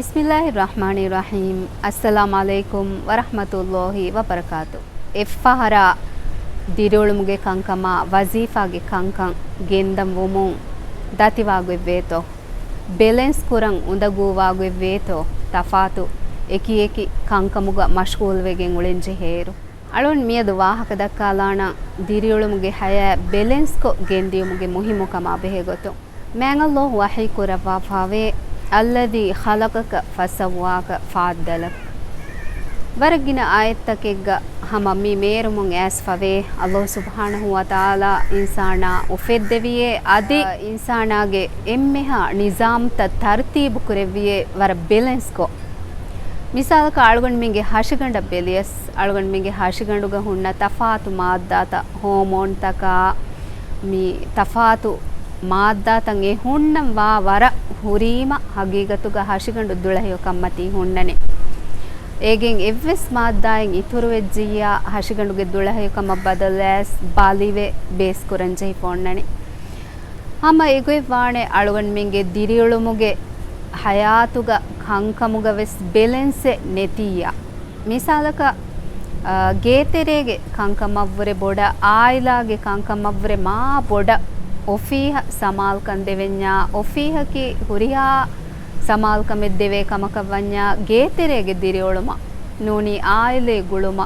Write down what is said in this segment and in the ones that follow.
ಬಿಸ್ಮಿಲ್ಲಾಹಿರ್ರಹ್ಮಾನಿರ್ರಹೀಮ್. ಅಸ್ಸಲಾಮು ಅಲೈಕುಂ ವರಹಮತುಲ್ಲಾಹಿ ವಬರಕಾತು. ಎಫ್ಫಹರ ದಿರೋಳುಮುಗೆ ಕಂಕಮ ವಜೀಫಾಗೆ ಕಂಕಂ ಗೆಂದಂ ವುಮುಂ ದತಿವಾಗುವೆವೇತೋ ಬೆಲೆನ್ಸ್ ಕುರಂ ಉಂದಗೂವಾಗುವೆವೇತೋ ತಫಾತು ಎಕಿ ಎಕಿ ಕಂಕಮುಗ ಮಶ್ಗೂಲ್ವೆಗೆಂ ಉಳೆಂಜೆ ಹೇರು ಅಳುನ್ ಮಿಯದು ವಾಹಕ ದಕ್ಕಾಲಾಣ ದಿರಿಯೊಳುಮುಗೆ ಹಯ ಬೆಲೆನ್ಸ್ಕೊ ಗೆಂದಿಯುಮುಗೆ ಮುಹಿಮುಕಮ ಬೆಹೆಗೊತು ಮ್ಯಾಂಗಲ್ಲೋಹು ವಹಿ ಕುರವಾ ಫಾವೆ ಅಲ್ಲದಿ ಖಲಕಕ ಫಸವ್ವಾಕ ಫಾದ್ದಲಕ್ ವರಗಿನ ಆಯತ್ತಕೆಗ್ಗ ಹಮ ಮಿ ಮೇರುಮುಂ ಆಸ್ ಫವೆ ಅಲ್ಲಾಹ್ ಸುಬ್ಹಾನಹು ವ ತಾಲಾ ಇನ್ಸಾನ ಉಫೆದ್ದೆವಿಯೇ ಅದಿ ಇನ್ಸಾನಾಗೆ ಎಮ್ಮೆಹ ನಿಜಾಮ್ ತ ತರ್ತೀಬು ಕುರೆವಿಯೇ ವರ ಬೆಲೆನ್ಸ್ಕೊ ಮಿಸಾಲಕ ಅಳುಗಂಡು ಮಿಂಗೆ ಹಶಿಗಂಡ ಬೆಲಿಯಸ್ ಅಳುಗಂಡು ಮಿಂಗೆ ಹಶಿಗಂಡುಗ ಹುಣ್ಣ ತಫಾತು ಮಾದ್ದಾತ ಹೋಮೋನ್ ತಕ ಮಿ ತಫಾತು ಮಾದ್ದಾತಂ ಎ ಹುಣ್ಣಂ ವಾ ವರ ಹುರೀಮ ಹಗೀಗತುಗ ಹಶಿಗಂಡು ದುಳಹೆಯೊ ಕಮ್ಮತಿ ಹುಣ್ಣನೆ ಏಗೆಂ ಎವ್ವೆಸ್ ಮಾದ್ದಾಯಂ ಇತುರು ವೆಜ್ಜಿಯ ಹಶಿಗಂಡುಗೆ ದುಳಹೆಯೊ ಕಮ್ಮ ಬದಲಾಸ್ ಬಾಲಿವೆ ಬೇಸ್ ಕುರಂಜಹಿ ಪೋಣ್ಣನೆ ಹಮ ಎಗೊಯ್ ವಾಣೆ ಅಳುಗಂಡು ಮಿಂಗೆ ದಿರಿಯೊಳುಮುಗೆ ಹಯಾತುಗ ಕಂಕಮುಗ ವೆಸ್ ಬೆಲೆನ್ಸೆ ನೆತಿಯ ಮಿಸಾಲಕ ಗೇತೆರೆಗೆ ಕಂಕಮವ್ವರೆ ಬೊಡ ಆಯ್ಲಾಗೆ ಕಂಕಮವ್ವರೆ ಮಾ ಬೊಡ ಒಫೀಹ ಸಮಾಲ್ಕಂದೆವೆಂಜ ಒಫೀಹಕಿ ಹುರಿಯಾ ಸಮಾಲ್ಕಮೆದ್ದೆವೆ ಕಮಕವನ್ಯ ಗೇತೆರೆಗೆ ದಿರಿಯೊಳುಮ ನೂನಿ ಆಯ್ಲೆ ಗುಳುಮ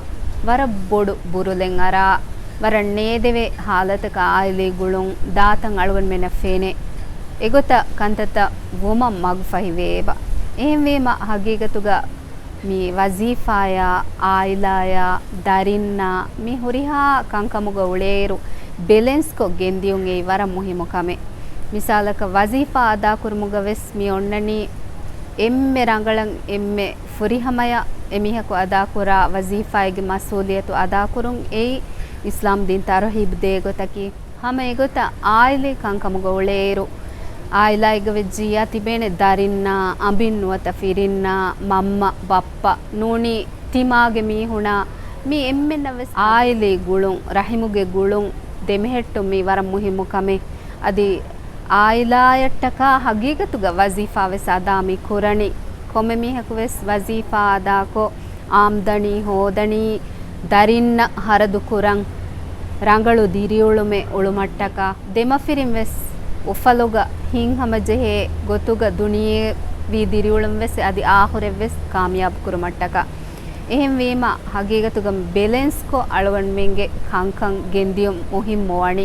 ವರ ಬೊಡು ಬುರುಲೆಂ ಅರ ವರ ನೇದೆವೆ ಹಾಲತಕ ಆಯ್ಲೆ ಗುಳುಂ ದಾತಂ ಅಳುಗನ್ ಮೆನ ಫೇನೆ ಎಗೊತ ಕಂತತ ವುಮ ಮಗ್ಫಹಿವೇಬ ಏಂವೇಮ ಹಗೀಗತುಗ ಮಿ ವಜೀಫಾಯ ಆಯ್ಲಾಯ ದರಿನ್ನ ಮಿ ಹುರಿಹಾ ಕಂಕಮುಗ ಉಳೇರು ಬೆಲೆನ್ಸ್ಕೊ ಗೆಂದಿಯುಂ ಏ ವರ ಮುಹಿಮು ಕಮೆ ಮಿಸಾಲಕ ವಜೀಫಾ ಅದಾ ಕುರುಮುಗ ವೆಸ್ ಮಿ ಒಣ್ಣನಿ ಎಮ್ಮೆ ರಂಗಳಂ ಎಮ್ಮೆ ಫುರಿಹಮಯ ಎಮಿಹಕು ಅದಾ ಕುರ ವಜೀಫಾಯಿಗೆ ಮಸೂಲಿಯತು ಅದಾ ಕುರುಂ ಏಯ್ ಇಸ್ಲಾಂ ದಿನ್ ತರಹೀಬ್ ದೇಗೊತಕಿ ಹಮ ಎಗೊತ ಆಯ್ಲೆ ಕಂಕಮುಗ ಉಳೇರು ಆಯ್ಲಾಯಿಗ ವೆಜ್ಜಿಯ ತಿಬೇನೆ ದರಿನ್ನ ಅಂಬಿನ್ನುವತ ಫಿರಿನ್ನ ಮಮ್ಮ ಬಪ್ಪ ನೂನಿ ತಿಮಾಗೆ ಮೀಹುಣ ಮಿ ಎಮ್ಮೆನ ವೆಸ್ ಆಯ್ಲೆ ಗುಳುಂ ರಹಿಮುಗೆ ಗುಳುಂ ದೆಮೆಹೆಟ್ಟು ಮಿ ವರ ಮುಹಿಮು ಕಮೆ ಅದಿ ಆಯ್ಲಾಯಟ್ಟಕ ಹಗೀಗತುಗ ವಜೀಫಾ ವೆಸ್ ಅದಾ ಮಿ ಕುರಣಿ ಕೊಮ್ಮೆ ಮೀಹಕು ವೆಸ್ ವಜೀಫಾ ಅದಾಕೊ ಆಮ್ದಣಿ ಹೋದಣಿ ದರಿನ್ನ ಹರದು ಕುರಂ ರಂಗಳು ದಿರಿಯುಳುಮೆ ಉಳುಮಟ್ಟಕ ದೆಮಫಿರಿಂ ವೆಸ್ ಉಫಲುಗ ಹಿಂಗ್ ಹಮಜೆಹೆ ಗೊತುಗ ದುನಿಯೆ ವಿ ದಿರಿಯುಳುಂ ವೆಸ್ ಅದಿ ಆಹುರೆ ವೆಸ್ ಕಾಮಯಾಬ್ ಕುರುಮಟ್ಟಕ එහෙම වීම හගීගතුග බැලන්ස්කෝ අලුවන් මෙන්ගේ කංකං ගෙන්දියම් මුහිම් මොවණි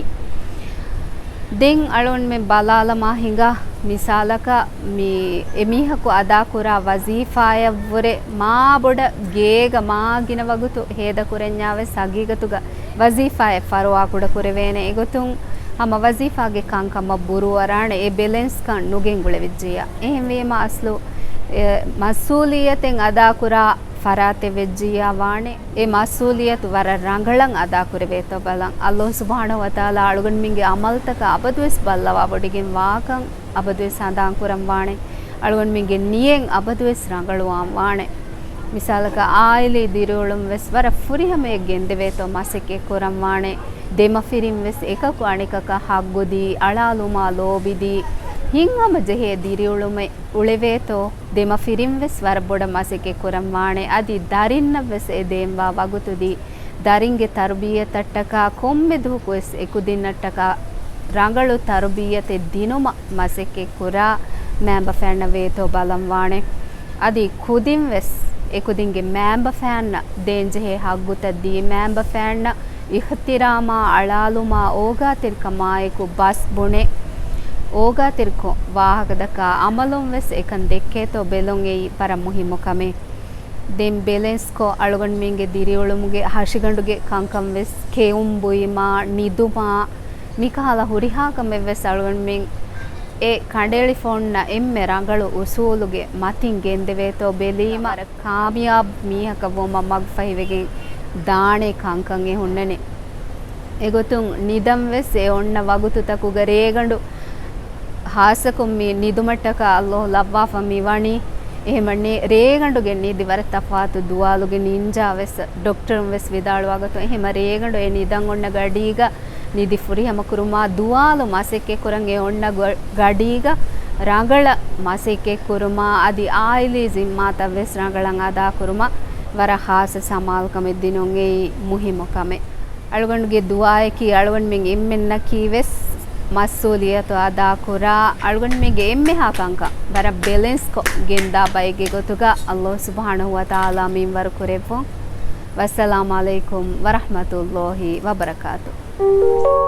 දෙන් අලුවන් මෙ බලාලමා හිඟා මිසාලක මි එමිහකු අදා කුරා වසීෆාය වරේ මා බොඩ ගේග මාගින වගුතු හේද කුරෙන්ඥාවේ සගීගතුග වසීෆාය ෆරවා කුඩ කුරවේන එගොතුන් හම වසීෆාගේ කංකම බුරු වරාණ ඒ බැලන්ස් කන් නුගෙන් ගුල විජ්ජිය එහෙම වීම අස්ලු මසූලියතෙන් අදා කුරා ಫರಾತೆ ವೆಜ್ಜಿಯ ವಾಣೆ ಎ ಮಸೂಲಿಯತ್ ವರ ರಂಗಳಂ ಅದಾ ಕುರಬೇತೋ ಬಲಂ ಅಲ್ಲಾಹ್ ಸುಬ್ಹಾನಹು ವ ತಾಲಾ ಅಳುಗನ್ ಮಿಂಗೆ ಅಮಲ್ತಕ ಅಬದುವೆಸ್ ಬಲ್ಲವಾ ಬೊಡಿಗೆನ್ ವಾಕಂ ಅಬದುವೆಸ್ ಹಂದಾಂ ಕುರಂ ವಾಣೆ ಅಳುಗನ್ ಮಿಂಗೆ ನಿಯೆಂ ಅಬದುವೆಸ್ ರಂಗಳುವಾಂ ವಾಣೆ ಮಿಸಾಲಕ ಆಯ್ಲಿ ದಿರೋಳುಂ ವೆಸ್ ವರ ಫುರಿಹಮೆ ಗೆಂದೆವೇತೋ ಮಸೆಕೆ ಕುರಂ ವಾಣೆ ದೆಮಫಿರಿಂ ವೆಸ್ ಏಕಕು ಅಣಿಕಕ ಹಗ್ಗುದಿ ಅಳಾಲುಮಾ ಲೋಬಿದಿ ಹಿಂಗಮ ಜೆಹೆ ದಿರಿಯುಳುಮೆ ಉಳೆವೇತೋ ದೆಮ ಫಿರಿಂ ವೆಸ್ ವರ ಬೊಡ ಮಸೆಕೆ ಕುರಂ ವಾಣೆ ಅದಿ ದರಿನ್ನ ವೆಸ್ ಎದೇಂವಾ ವಗುತುದಿ ದರಿಂಗೆ ತರ್ಬಿಯತಟ್ಟಕ ಕೊಮ್ಮೆ ಧೂಕು ವೆಸ್ ಎಕುದಿನ್ನಟ್ಟಕ ರಂಗಳು ತರ್ಬಿಯತೆ ದಿನುಮ ಮಸೆಕೆ ಕುರ ಮ್ಯಾಂಬ ಫ್ಯಾನ್ನ ವೇತೋ ಬಲಂ ವಾಣೆ ಅದಿ ಕುದಿಂ ವೆಸ್ ಎಕುದಿಂಗೆ ಮ್ಯಾಂಬ ಫ್ಯಾನ್ನ ದೇಂಜೆಹೆ ಹಗ್ಗುತದ್ದಿ ಮ್ಯಾಂಬ ಫ್ಯಾನ್ನ ಇಹ್ತಿರಾಮ ಅಳಾಲುಮ ಓಗಾ ತಿರ್ಕ ಮಾಯಕು ಬಸ್ ಬುಣೆ ಓಗಾ ತಿರ್ಕೊ ವಾಹಕದಕ ಅಮಲುಂ ವೆಸ್ ಏಕನ್ ದೆಕ್ಕೇತೋ ಬೆಲೊಂ ಏಯಿ ಪರ ಮುಹಿಮು ಕಮೆ ದೆಂ ಬೆಲೆನ್ಸ್ಕೊ ಅಳುಗಂಡು ಮಿಂಗೆ ದಿರಿಯೊಳುಮುಗೆ ಹಶಿಗಂಡುಗೆ ಕಂಕಂ ವೆಸ್ ಕೇವುಂ ಬುಯಿಮಾ ನಿದುಮಾ ಮಿಕಾಲ ಹುರಿಹಾ ಕಮೆ ವೆಸ್ ಅಳುಗಂಡು ಮಿಂಗ್ ಎ ಕಂಡೇಳಿ ಫೋನ್ನ ಎಮ್ಮೆ ರಂಗಳು ಉಸೂಲುಗೆ ಮತಿಂ ಗೆಂದೆವೇತೋ ಬೆಲೀಮ ಕಾಮಿಯಾಬ್ ಮೀಹಕ ವೊಮ ಮಗ್ ಫಹಿವೆಗೆ ದಾಣೆ ಕಂಕಂ ಎ ಹುಣ್ಣನೆ ಎಗೊತುಂ ನಿದಂ ವೆಸ್ ಎ ಒಣ್ಣ ವಗುತು ತಕುಗ ರೇಗಂಡು ಹಾಸಕೊಮ್ಮಿ ನಿದುಮಟ್ಟಕ ಅಲ್ಲಾಹ್ ಲವ್ವಾಫ ಮಿವಣಿ එහෙමනේ රේගඬුගෙන් නිදි වර තෆාතු දුවාලුගේ නින්ජා වෙස් ඩොක්ටර් වෙස් විදාළුවාගතු එහෙම රේගඬු ඒ නිදන් ඔන්න ගඩීග නිදි ෆුරි හැම කුරුමා දුවාලු මාසෙක්කේ කුරන් ඒ ඔන්න ගඩීග රඟල මසිකේ කුරුම අදි ආයිලි zimmata වෙස් රඟලන් අදා කුරුම වර ખાસ සමාල්කම දිනුන් ඒ මුහිමකම අලුගණ්ගේ දුආයකි අලුගණ් මෙන් එම්මෙන්න කීවෙස් මස්සූලියත අදා කුරා අලුගණ් මෙගේ එම්මෙ හාකංක බර බැලන්ස් කො ගෙන්දා බයිගේ ගොතුග අල්ලාහ් සුබ්හානහු වතාලා මින් වර කුරෙෆො වස්සලාමු අලයිකුම් වරහ්මතුල්ලාහි වබරකාතු